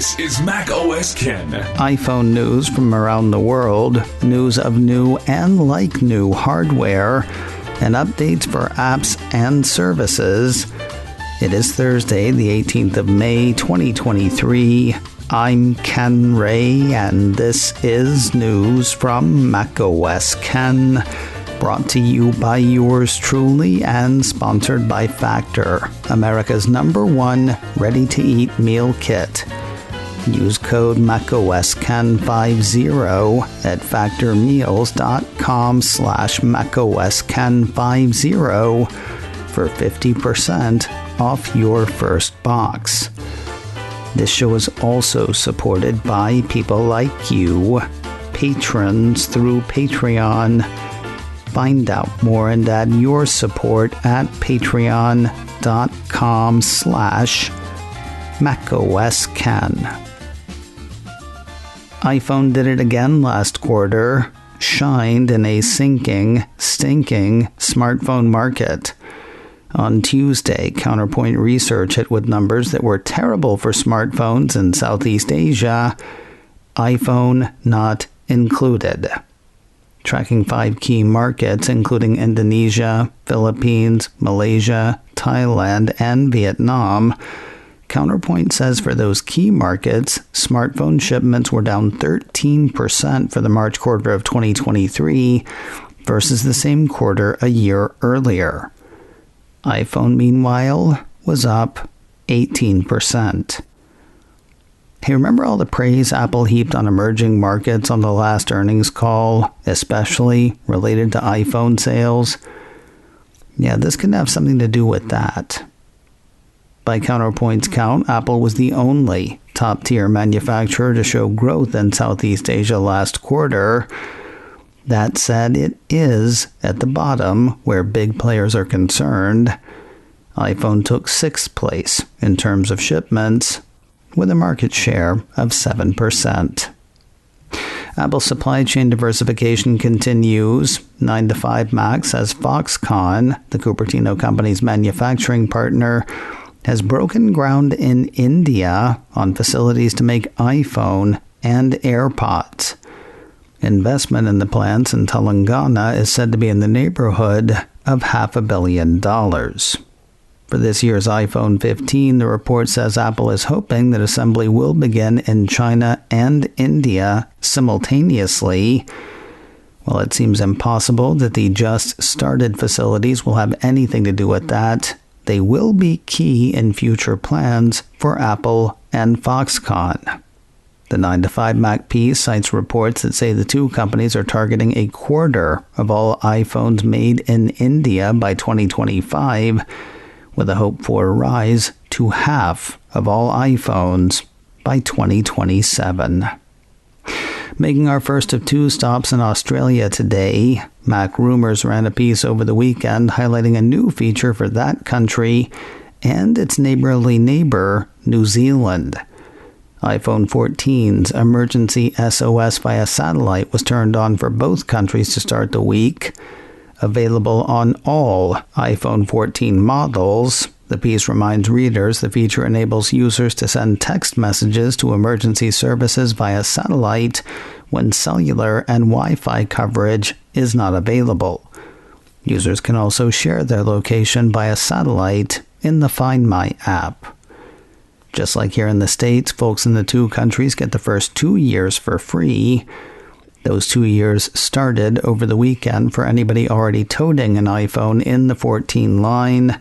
This is Mac OS Ken. iPhone news from around the world, news of new and like-new hardware, and updates for apps and services. It is Thursday, the 18th of May, 2023. I'm Ken Ray, and this is news from Mac OS Ken, brought to you by yours truly and sponsored by Factor, America's #1 ready-to-eat meal kit. Use code MacOSCan50 at factormeals.com/MacOSCan50 for 50% off your first box. This show is also supported by people like you, patrons through Patreon. Find out more and add your support at patreon.com/MacOSCan. iPhone did it again last quarter, shined in a sinking, stinking smartphone market. On Tuesday, Counterpoint research hit with numbers that were terrible for smartphones in Southeast Asia, iPhone not included. Tracking 5 key markets, including Indonesia, Philippines, Malaysia, Thailand, and Vietnam, Counterpoint says for those key markets, smartphone shipments were down 13% for the March quarter of 2023 versus the same quarter a year earlier. iPhone, meanwhile, was up 18%. Hey, remember all the praise Apple heaped on emerging markets on the last earnings call, especially related to iPhone sales? Yeah, this could have something to do with that. By Counterpoint's count, Apple was the only top-tier manufacturer to show growth in Southeast Asia last quarter. That said, it is at the bottom where big players are concerned. iPhone took 6th place in terms of shipments, with a market share of 7%. Apple's supply chain diversification continues. 9to5Mac says Foxconn, the Cupertino company's manufacturing partner, has broken ground in India on facilities to make iPhone and AirPods. Investment in the plants in Telangana is said to be in the neighborhood of $500 million. For this year's iPhone 15, the report says Apple is hoping that assembly will begin in China and India simultaneously. While it seems impossible that the just-started facilities will have anything to do with that, they will be key in future plans for Apple and Foxconn. The 9to5Mac piece cites reports that say the two companies are targeting a quarter of all iPhones made in India by 2025, with a hope for a rise to half of all iPhones by 2027. Making our first of 2 stops in Australia today, Mac Rumors ran a piece over the weekend highlighting a new feature for that country and its neighborly neighbor, New Zealand. iPhone 14's emergency SOS via satellite was turned on for both countries to start the week. Available on all iPhone 14 models, the piece reminds readers the feature enables users to send text messages to emergency services via satellite when cellular and Wi-Fi coverage is not available. Users can also share their location via satellite in the Find My app. Just like here in the States, folks in the two countries get the first 2 years for free. Those 2 years started over the weekend for anybody already toting an iPhone in the 14 line.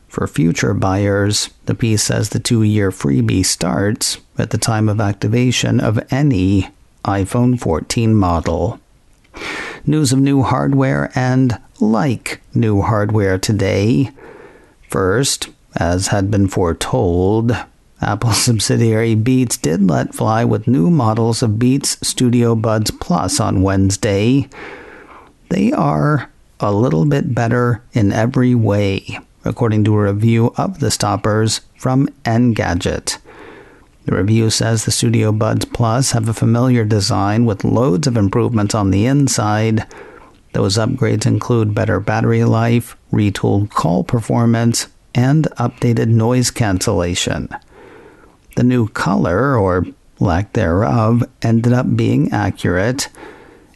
For future buyers, the piece says the 2-year freebie starts at the time of activation of any iPhone 14 model. News of new hardware and like new hardware today. First, as had been foretold, Apple subsidiary Beats did let fly with new models of Beats Studio Buds Plus on Wednesday. They are a little bit better in every way, according to a review of the stoppers from Engadget. The review says the Studio Buds Plus have a familiar design with loads of improvements on the inside. Those upgrades include better battery life, retooled call performance, and updated noise cancellation. The new color, or lack thereof, ended up being accurate.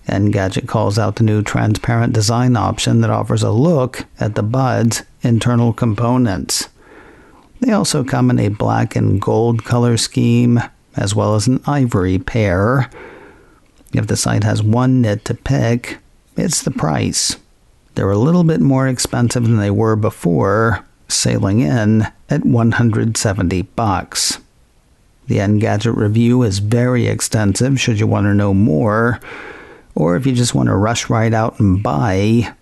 Engadget calls out the new transparent design option that offers a look at the buds' internal components. They also come in a black and gold color scheme, as well as an ivory pair. If the site has one nit to pick, it's the price. They're a little bit more expensive than they were before, sailing in at $170. The Engadget review is very extensive should you want to know more, or if you just want to rush right out and buy.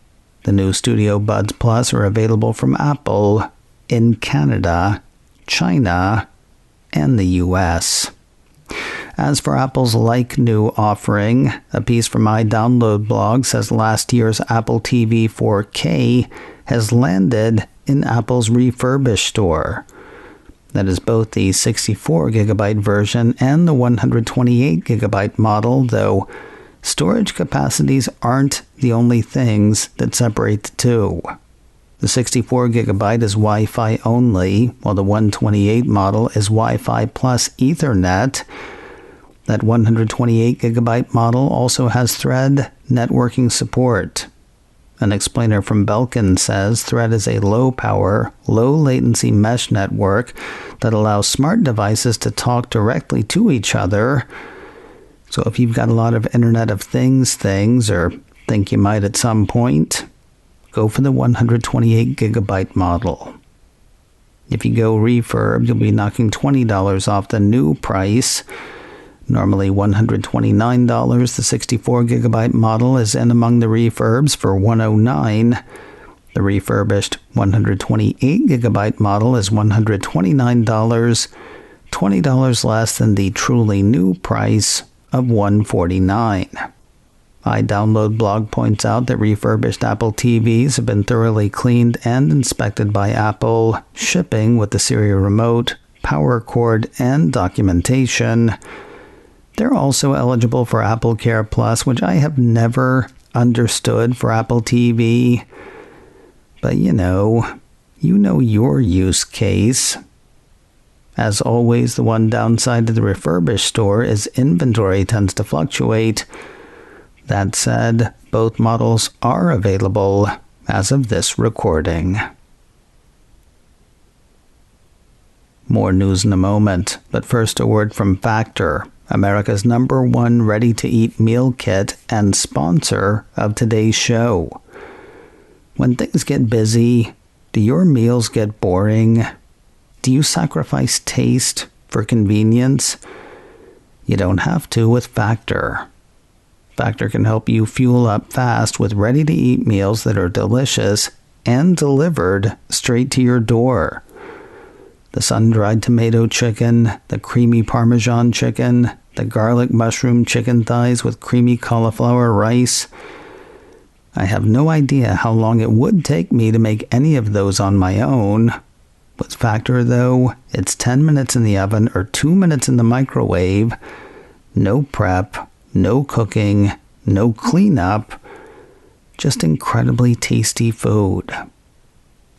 The new Studio Buds Plus are available from Apple in Canada, China, and the US. As for Apple's like-new offering, a piece from my Download blog says last year's Apple TV 4K has landed in Apple's Refurbished store. That is both the 64GB version and the 128GB model, though storage capacities aren't the only things that separate the two. The 64GB is Wi-Fi only, while the 128 model is Wi-Fi plus Ethernet. That 128GB model also has Thread networking support. An explainer from Belkin says Thread is a low-power, low-latency mesh network that allows smart devices to talk directly to each other. So if you've got a lot of Internet of Things, or think you might at some point, go for the 128GB model. If you go refurb, you'll be knocking $20 off the new price. Normally $129, the 64GB model is in among the refurbs for $109. The refurbished 128GB model is $129, $20 less than the truly new price of $149. iDownload blog points out that refurbished Apple TVs have been thoroughly cleaned and inspected by Apple, shipping with the Siri remote, power cord, and documentation. They're also eligible for Apple Care Plus, which I have never understood for Apple TV. But you know your use case. As always, the one downside to the refurbished store is inventory tends to fluctuate. That said, both models are available as of this recording. More news in a moment, but first a word from Factor, America's #1 ready-to-eat meal kit and sponsor of today's show. When things get busy, do your meals get boring? Do you sacrifice taste for convenience? You don't have to with Factor. Factor can help you fuel up fast with ready-to-eat meals that are delicious and delivered straight to your door. The sun-dried tomato chicken, the creamy Parmesan chicken, the garlic mushroom chicken thighs with creamy cauliflower rice. I have no idea how long it would take me to make any of those on my own. With Factor, though, it's 10 minutes in the oven or 2 minutes in the microwave. No prep, no cooking, no cleanup. Just incredibly tasty food.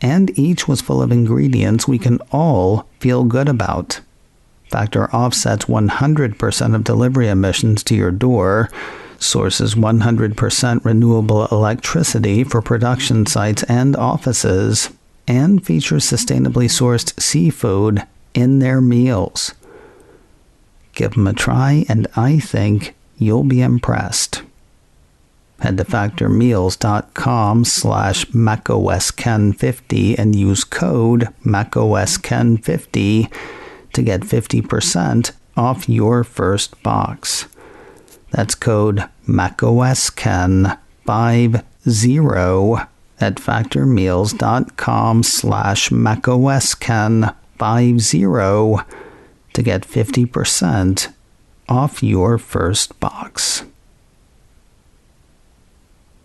And each was full of ingredients we can all feel good about. Factor offsets 100% of delivery emissions to your door, sources 100% renewable electricity for production sites and offices, and features sustainably sourced seafood in their meals. Give them a try, and I think you'll be impressed. Head to factormeals.com/MacOSKen50 and use code MacOSKen50 to get 50% off your first box. That's code MacOSKen50 at factormeals.com/MacOSKen50 to get 50% off your first box.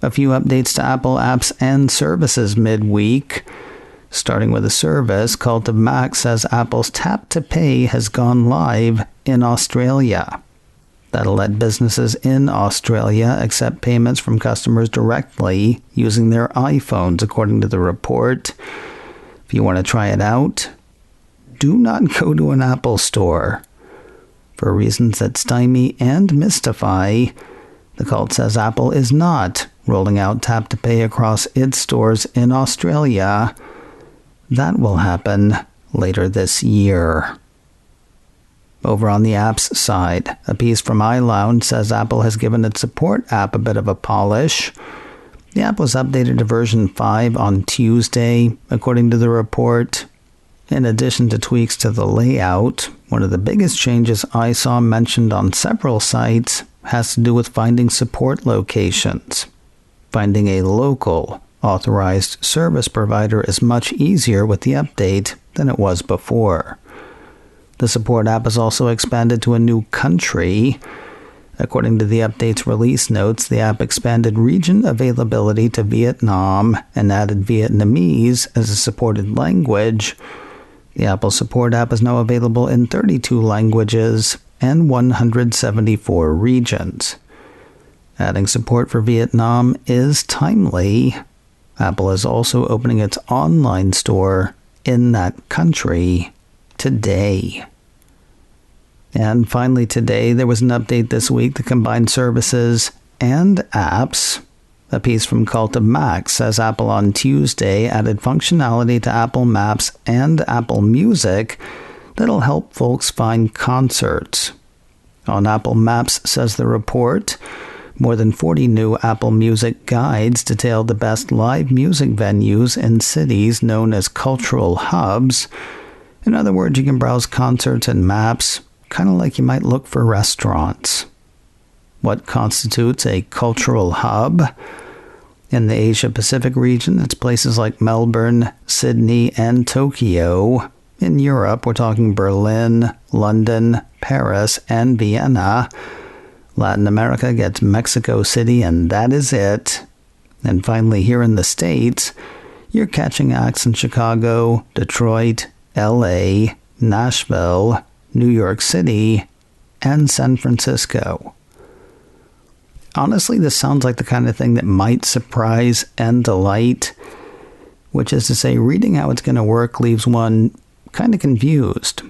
A few updates to Apple apps and services midweek. Starting with a service, Cult of Mac says Apple's Tap to Pay has gone live in Australia. That'll let businesses in Australia accept payments from customers directly using their iPhones, according to the report. If you want to try it out, do not go to an Apple store. For reasons that stymie and mystify, the cult says Apple is not rolling out Tap to Pay across its stores in Australia. That will happen later this year. Over on the apps side, a piece from iLounge says Apple has given its support app a bit of a polish. The app was updated to version 5 on Tuesday, according to the report. In addition to tweaks to the layout, one of the biggest changes I saw mentioned on several sites has to do with finding support locations. Finding a local, authorized service provider is much easier with the update than it was before. The support app is also expanded to a new country. According to the update's release notes, the app expanded region availability to Vietnam and added Vietnamese as a supported language. The Apple Support app is now available in 32 languages and 174 regions. Adding support for Vietnam is timely. Apple is also opening its online store in that country today. And finally today, there was an update this week that combined services and apps. A piece from Cult of Mac says Apple on Tuesday added functionality to Apple Maps and Apple Music that'll help folks find concerts. On Apple Maps, says the report, more than 40 new Apple Music guides detail the best live music venues in cities known as cultural hubs. In other words, you can browse concerts and maps, kind of like you might look for restaurants. What constitutes a cultural hub? In the Asia-Pacific region, it's places like Melbourne, Sydney, and Tokyo. In Europe, we're talking Berlin, London, Paris, and Vienna. Latin America gets Mexico City, and that is it. And finally, here in the States, you're catching acts in Chicago, Detroit, LA, Nashville, New York City, and San Francisco. Honestly, this sounds like the kind of thing that might surprise and delight, which is to say, reading how it's going to work leaves one kind of confused,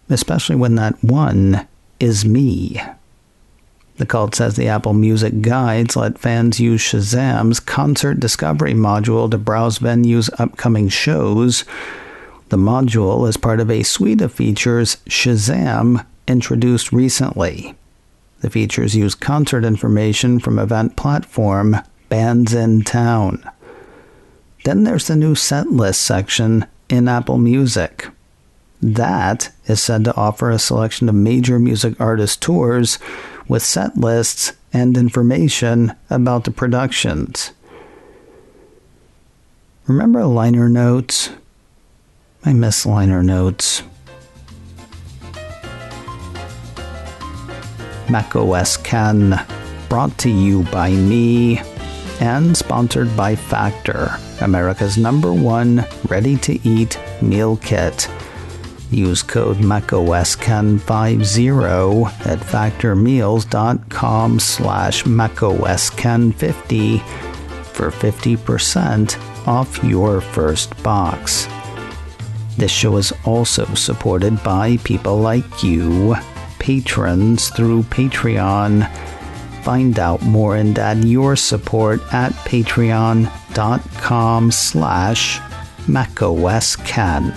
especially when that one is me. The cult says the Apple Music guides let fans use Shazam's concert discovery module to browse venues' upcoming shows. The module is part of a suite of features Shazam introduced recently. The features use concert information from event platform Bands in Town. Then there's the new set list section in Apple Music. That is said to offer a selection of major music artist tours with set lists and information about the productions. Remember liner notes? I miss liner notes. macOS Ken, brought to you by me and sponsored by Factor, America's #1 ready-to-eat meal kit. Use code macOSKen50 at factormeals.com/macOSKen50 for 50% off your first box. This show is also supported by people like you, patrons through Patreon. Find out more and add your support at patreon.com/macOSKen.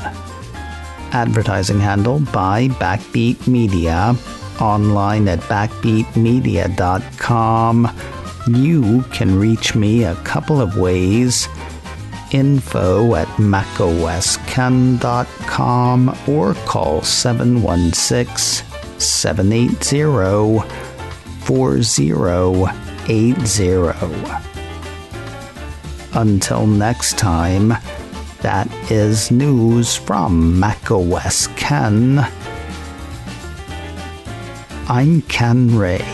Advertising handled by Backbeat Media. Online at backbeatmedia.com. You can reach me a couple of ways. Info at macOSKen.com or call 716-780-4080. Until next time, that is news from macOS Ken. I'm Ken Ray.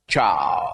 Ciao.